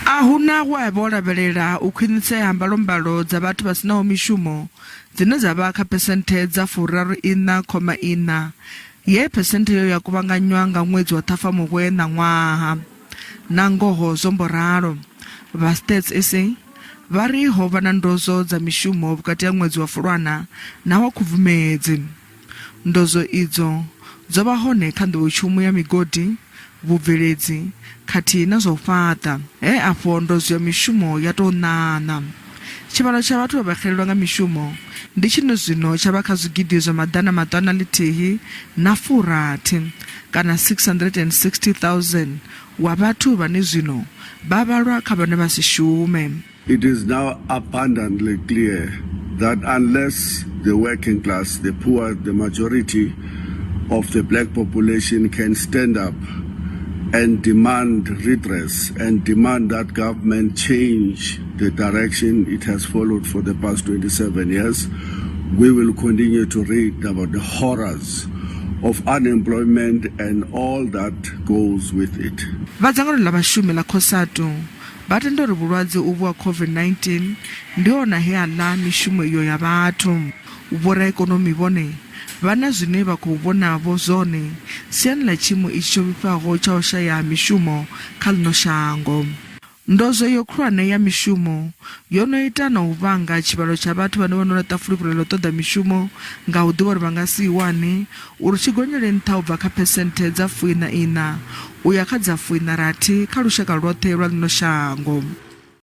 Ahuna wa bola belela u khwinitsea mbalombalo dza vhathu vha sinaho mishumo dzine dza vha kha percentage dza 4.4 ye percentage yo ya kuvhanganywa nga ṅwedzi wa Ṱhafamuhwe na ṅwaha. Na ngoho zombo ralo vha Stats SA vha ri ho vha na ndozo dza mishumo vhukati ha ṅwedzi wa Fulwana na wa Khubvumedzi. Ndozo idzo dzo vha hone kha nḓowetshumo ya migodi, vhubveledzi khathihi na zwa u fhaṱa, he afho ndozo ya mishumo ya tou ṋaṋa. Tshivhalo tsha vhathu vha xelelwa nga mishumo ndi tshino zwino tsha vha kha zwigidi zwa maḓana maṱanu ḽithihi na furathi kana 660,000 wa vhathu vhane zwino vha vhalwa kha vhane vha si shume. It is now abundantly clear that unless the working class, the poor, the majority of the black population can stand up and demand redress and demand that government change the direction it has followed for the past 27 years, we will continue to read about the horrors of unemployment and all that goes with it. Vadzangano la vhashumi la Khosatu vha tenda uri vhulwadze uvhu wa COVID-19 ndi hona he aḽa mishumo iyo ya vhathu. Vhora ikonomi vhone vhana zwine vha khou vhonavho zwone siani ḽa tshiimo itshi tsho vhifhaho tsha u shaya mishumo kha ḽino shango. Ndozo yo khulwane ya mishumo yo no ita na u vhanga tshivhalo tsha vhathu vhane vha no laṱa fulufhelo ḽo ṱoḓa mishumo nga u ḓivha uri vha nga si i wane, uri tshi gonyele nṱha u bva kha phesenthe dza 4.4 u ya kha dza 4.6 kha lushaka lwoṱhe lwa ḽino shango.